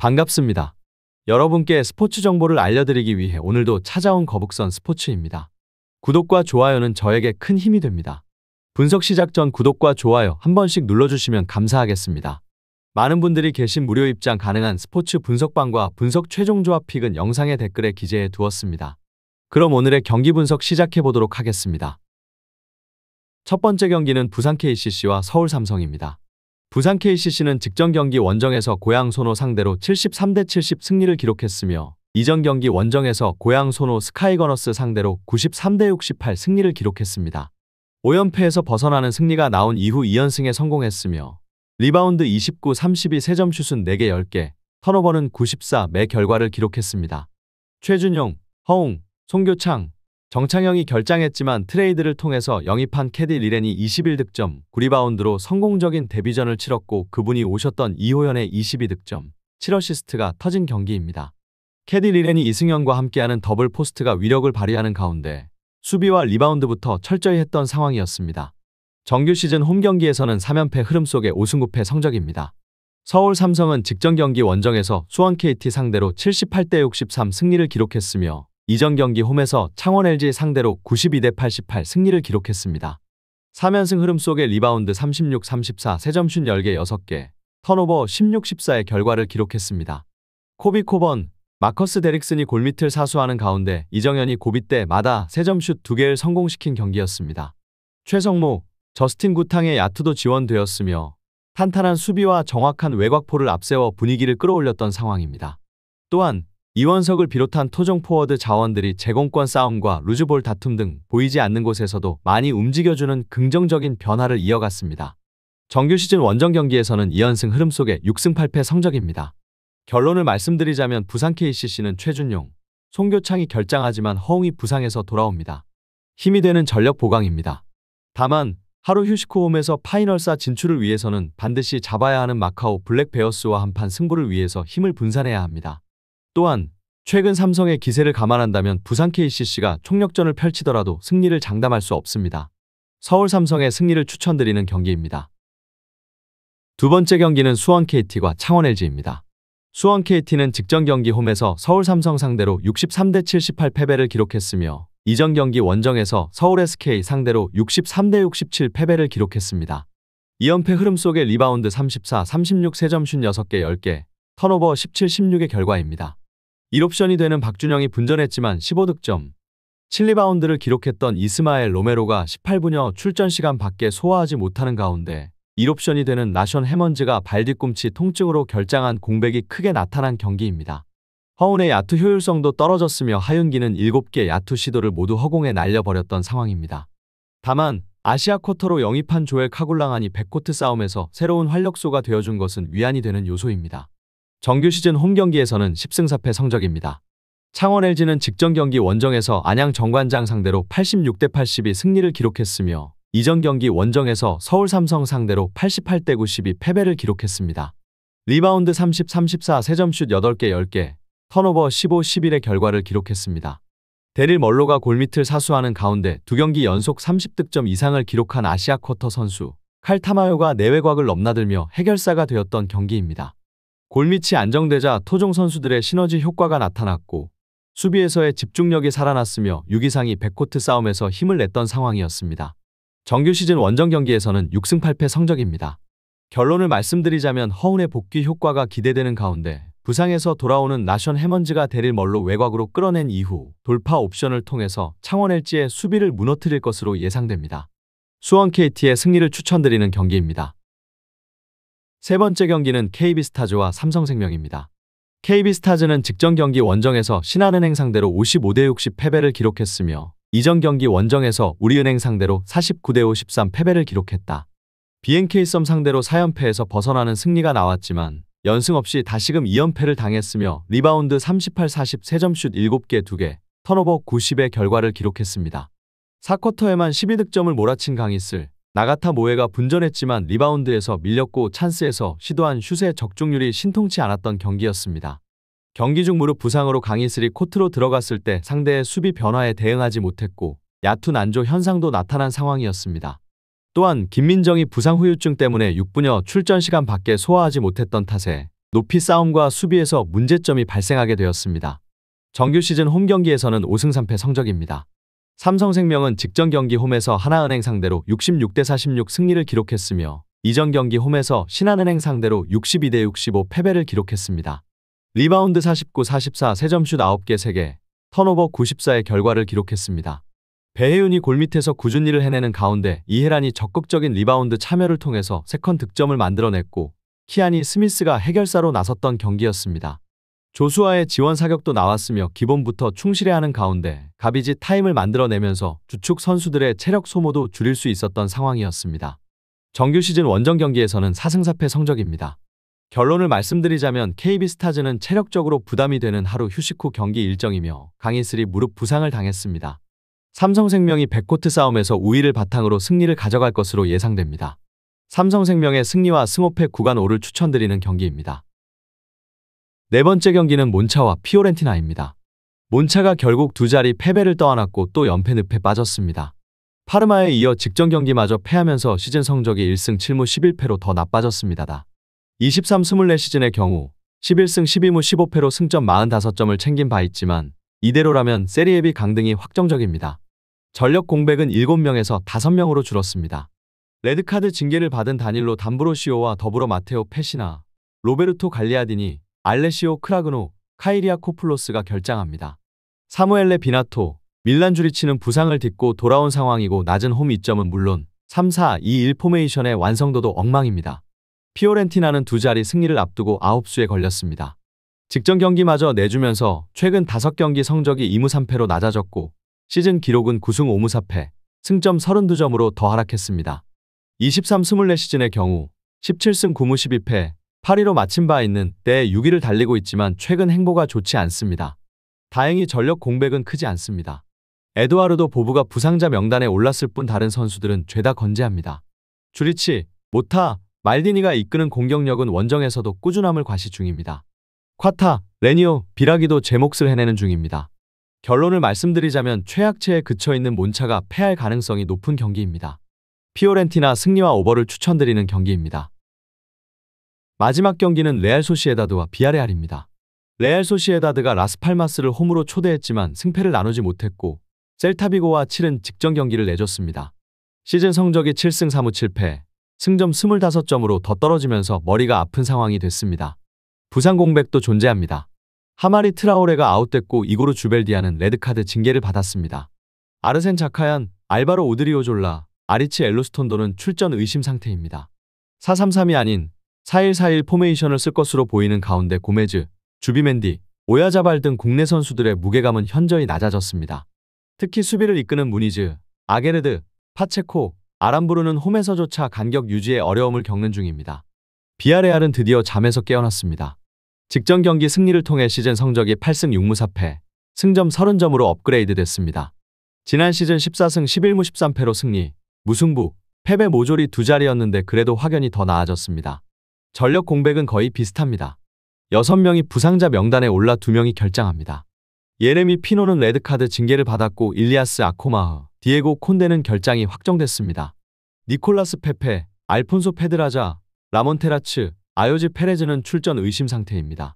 반갑습니다. 여러분께 스포츠 정보를 알려드리기 위해 오늘도 찾아온 거북선 스포츠입니다. 구독과 좋아요는 저에게 큰 힘이 됩니다. 분석 시작 전 구독과 좋아요 한 번씩 눌러주시면 감사하겠습니다. 많은 분들이 계신 무료 입장 가능한 스포츠 분석방과 분석 최종 조합 픽은 영상의 댓글에 기재해 두었습니다. 그럼 오늘의 경기 분석 시작해 보도록 하겠습니다. 첫 번째 경기는 부산 KCC와 서울 삼성입니다. 부산 KCC는 직전 경기 원정에서 고양 소노 상대로 73대70 승리를 기록했으며 이전 경기 원정에서 고양 소노 스카이거너스 상대로 93대68 승리를 기록했습니다. 5연패에서 벗어나는 승리가 나온 이후 2연승에 성공했으며 리바운드 29, 32 세점 슛은 4개 10개, 턴오버는 94 매 결과를 기록했습니다. 최준용, 허웅, 송교창, 정창영이 결장했지만 트레이드를 통해서 영입한 캐디 리렌이 21득점, 9리바운드로 성공적인 데뷔전을 치렀고 그분이 오셨던 이호연의 22득점, 7어시스트가 터진 경기입니다. 캐디 리렌이 이승현과 함께하는 더블 포스트가 위력을 발휘하는 가운데 수비와 리바운드부터 철저히 했던 상황이었습니다. 정규 시즌 홈 경기에서는 3연패 흐름 속의 5승 9패 성적입니다. 서울 삼성은 직전 경기 원정에서 수원 KT 상대로 78대63 승리를 기록했으며 이전 경기 홈에서 창원 LG 상대로 92대88 승리를 기록했습니다. 3연승 흐름 속의 리바운드 36, 34, 세점슛 10개 6개, 턴오버 16, 14의 결과를 기록했습니다. 코비 코번, 마커스 데릭슨이 골밑을 사수하는 가운데 이정현이 고비 때마다 세점슛 2개를 성공시킨 경기였습니다. 최성모, 저스틴 구탕의 야투도 지원되었으며 탄탄한 수비와 정확한 외곽포를 앞세워 분위기를 끌어올렸던 상황입니다. 또한 이원석을 비롯한 토종 포워드 자원들이 제공권 싸움과 루즈볼 다툼 등 보이지 않는 곳에서도 많이 움직여주는 긍정적인 변화를 이어갔습니다. 정규 시즌 원정 경기에서는 2연승 흐름 속의 6승 8패 성적입니다. 결론을 말씀드리자면 부산 KCC는 최준용, 송교창이 결장하지만 허웅이 부상에서 돌아옵니다. 힘이 되는 전력 보강입니다. 다만 하루 휴식 후 홈에서 파이널사 진출을 위해서는 반드시 잡아야 하는 마카오 블랙베어스와 한판 승부를 위해서 힘을 분산해야 합니다. 또한 최근 삼성의 기세를 감안한다면 부산 KCC가 총력전을 펼치더라도 승리를 장담할 수 없습니다. 서울 삼성의 승리를 추천드리는 경기입니다. 두 번째 경기는 수원 KT와 창원 LG입니다. 수원 KT는 직전 경기 홈에서 서울 삼성 상대로 63대78 패배를 기록했으며 이전 경기 원정에서 서울 SK 상대로 63대67 패배를 기록했습니다. 2연패 흐름 속의 리바운드 34, 36 세점슛 6개 10개, 턴오버 17, 16의 결과입니다. 1옵션이 되는 박준영이 분전했지만 15득점, 7리바운드를 기록했던 이스마엘 로메로가 18분여 출전 시간 밖에 소화하지 못하는 가운데 1옵션이 되는 라션 해먼즈가 발 뒤꿈치 통증으로 결장한 공백이 크게 나타난 경기입니다. 허운의 야투 효율성도 떨어졌으며 하윤기는 7개 야투 시도를 모두 허공에 날려버렸던 상황입니다. 다만 아시아 쿼터로 영입한 조엘 카굴랑안이 백코트 싸움에서 새로운 활력소가 되어준 것은 위안이 되는 요소입니다. 정규 시즌 홈 경기에서는 10승 4패 성적입니다. 창원 LG는 직전 경기 원정에서 안양 정관장 상대로 86대82 승리를 기록했으며 이전 경기 원정에서 서울 삼성 상대로 88대92 패배를 기록했습니다. 리바운드 30, 34 세점슛 8개 10개, 턴오버 15, 11의 결과를 기록했습니다. 데릴 멀로가 골밑을 사수하는 가운데 두 경기 연속 30득점 이상을 기록한 아시아 쿼터 선수 칼 타마요가 내외곽을 넘나들며 해결사가 되었던 경기입니다. 골밑이 안정되자 토종 선수들의 시너지 효과가 나타났고 수비에서의 집중력이 살아났으며 유기상이 백코트 싸움에서 힘을 냈던 상황이었습니다. 정규 시즌 원정 경기에서는 6승 8패 성적입니다. 결론을 말씀드리자면 허운의 복귀 효과가 기대되는 가운데 부상에서 돌아오는 라션 해먼즈가 데릴 멀로 외곽으로 끌어낸 이후 돌파 옵션을 통해서 창원 LG의 수비를 무너뜨릴 것으로 예상됩니다. 수원 KT의 승리를 추천드리는 경기입니다. 세 번째 경기는 KB스타즈와 삼성생명입니다. KB스타즈는 직전 경기 원정에서 신한은행 상대로 55대60 패배를 기록했으며 이전 경기 원정에서 우리은행 상대로 49대53 패배를 기록했다. BNK썸 상대로 4연패에서 벗어나는 승리가 나왔지만 연승 없이 다시금 2연패를 당했으며 리바운드 38, 40 세점슛 7개 2개, 턴오버 90의 결과를 기록했습니다. 4쿼터에만 12득점을 몰아친 강희슬, 나가타 모에가 분전했지만 리바운드에서 밀렸고 찬스에서 시도한 슛의 적중률이 신통치 않았던 경기였습니다. 경기 중 무릎 부상으로 강희슬이 코트로 들어갔을 때 상대의 수비 변화에 대응하지 못했고 야투 난조 현상도 나타난 상황이었습니다. 또한 김민정이 부상 후유증 때문에 6분여 출전 시간 밖에 소화하지 못했던 탓에 높이 싸움과 수비에서 문제점이 발생하게 되었습니다. 정규 시즌 홈 경기에서는 5승 3패 성적입니다. 삼성생명은 직전 경기 홈에서 하나은행 상대로 66대 46 승리를 기록했으며 이전 경기 홈에서 신한은행 상대로 62대 65 패배를 기록했습니다. 리바운드 49, 44, 3점슛 9개 3개, 턴오버 94의 결과를 기록했습니다. 배혜윤이 골밑에서 꾸준히 일을 해내는 가운데 이해란이 적극적인 리바운드 참여를 통해서 세컨 득점을 만들어냈고 키아니 스미스가 해결사로 나섰던 경기였습니다. 조수아의 지원 사격도 나왔으며 기본부터 충실해야 하는 가운데 가비지 타임을 만들어내면서 주축 선수들의 체력 소모도 줄일 수 있었던 상황이었습니다. 정규 시즌 원정 경기에서는 4승 4패 성적입니다. 결론을 말씀드리자면 KB스타즈는 체력적으로 부담이 되는 하루 휴식 후 경기 일정이며 강희슬이 무릎 부상을 당했습니다. 삼성생명이 백코트 싸움에서 우위를 바탕으로 승리를 가져갈 것으로 예상됩니다. 삼성생명의 승리와 승호패 구간 5를 추천드리는 경기입니다. 네 번째 경기는 몬차와 피오렌티나입니다. 몬차가 결국 두 자리 패배를 떠안았고 또 연패 늪에 빠졌습니다. 파르마에 이어 직전 경기마저 패하면서 시즌 성적이 1승 7무 11패로 더 나빠졌습니다. 23-24 시즌의 경우 11승 12무 15패로 승점 45점을 챙긴 바 있지만 이대로라면 세리에 B 강등이 확정적입니다. 전력 공백은 7명에서 5명으로 줄었습니다. 레드카드 징계를 받은 다닐로 담브로시오와 더불어 마테오 페시나, 로베르토 갈리아디니, 알레시오 크라그노, 카이리아 코플로스가 결장합니다. 사무엘레 비나토, 밀란 주리치는 부상을 딛고 돌아온 상황이고 낮은 홈 이점은 물론 3-4-2-1 포메이션의 완성도도 엉망입니다. 피오렌티나는 두 자리 승리를 앞두고 9수에 걸렸습니다. 직전 경기마저 내주면서 최근 5경기 성적이 2무 3패로 낮아졌고 시즌 기록은 9승 5무 4패, 승점 32점으로 더 하락했습니다. 23-24 시즌의 경우 17승 9무 12패, 8위로 마친 바 있는 때에 6위를 달리고 있지만 최근 행보가 좋지 않습니다. 다행히 전력 공백은 크지 않습니다. 에드와르도 보브가 부상자 명단에 올랐을 뿐 다른 선수들은 죄다 건재합니다. 주리치, 모타, 말디니가 이끄는 공격력은 원정에서도 꾸준함을 과시 중입니다. 콰타, 레니오, 비라기도 제 몫을 해내는 중입니다. 결론을 말씀드리자면 최악체에 그쳐있는 몬차가 패할 가능성이 높은 경기입니다. 피오렌티나 승리와 오버를 추천드리는 경기입니다. 마지막 경기는 레알 소시에다드와 비아레알입니다. 레알 소시에다드가 라스팔마스를 홈으로 초대했지만 승패를 나누지 못했고 셀타비고와 치른 직전 경기를 내줬습니다. 시즌 성적이 7승 3무 7패, 승점 25점으로 더 떨어지면서 머리가 아픈 상황이 됐습니다. 부상 공백도 존재합니다. 하마리 트라오레가 아웃됐고 이고르 주벨디아는 레드카드 징계를 받았습니다. 아르센 자카얀, 알바로 오드리오졸라, 아리치 엘로스톤도는 출전 의심 상태입니다. 4-3-3이 아닌 4-1-4-1 포메이션을 쓸 것으로 보이는 가운데 고메즈, 주비멘디, 오야자발 등 국내 선수들의 무게감은 현저히 낮아졌습니다. 특히 수비를 이끄는 무니즈, 아게르드, 파체코, 아람부르는 홈에서조차 간격 유지에 어려움을 겪는 중입니다. 비아레알은 드디어 잠에서 깨어났습니다. 직전 경기 승리를 통해 시즌 성적이 8승 6무 4패, 승점 30점으로 업그레이드 됐습니다. 지난 시즌 14승 11무 13패로 승리, 무승부, 패배 모조리 두 자리였는데 그래도 확연히 더 나아졌습니다. 전력 공백은 거의 비슷합니다. 6명이 부상자 명단에 올라 2명이 결장합니다. 예레미 피노는 레드카드 징계를 받았고 일리아스 아코마흐, 디에고 콘데는 결장이 확정됐습니다. 니콜라스 페페, 알폰소 페드라자, 라몬테라츠, 아요지 페레즈는 출전 의심 상태입니다.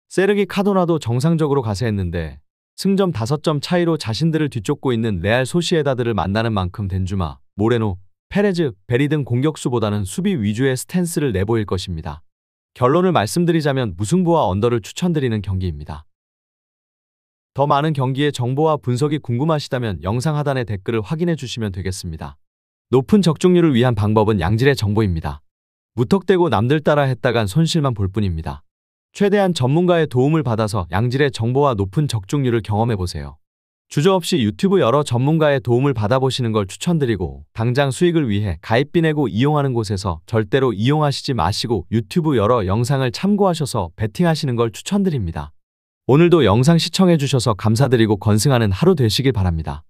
세르기 카도나도 정상적으로 가세했는데 승점 5점 차이로 자신들을 뒤쫓고 있는 레알 소시에다드를 만나는 만큼 덴주마, 모레노, 페레즈, 베리 등 공격수보다는 수비 위주의 스탠스를 내보일 것입니다. 결론을 말씀드리자면 무승부와 언더를 추천드리는 경기입니다. 더 많은 경기의 정보와 분석이 궁금하시다면 영상 하단의 댓글을 확인해 주시면 되겠습니다. 높은 적중률을 위한 방법은 양질의 정보입니다. 무턱대고 남들 따라 했다간 손실만 볼 뿐입니다. 최대한 전문가의 도움을 받아서 양질의 정보와 높은 적중률을 경험해보세요. 주저없이 유튜브 여러 전문가의 도움을 받아보시는 걸 추천드리고 당장 수익을 위해 가입비 내고 이용하는 곳에서 절대로 이용하시지 마시고 유튜브 여러 영상을 참고하셔서 베팅하시는 걸 추천드립니다. 오늘도 영상 시청해주셔서 감사드리고 건승하는 하루 되시길 바랍니다.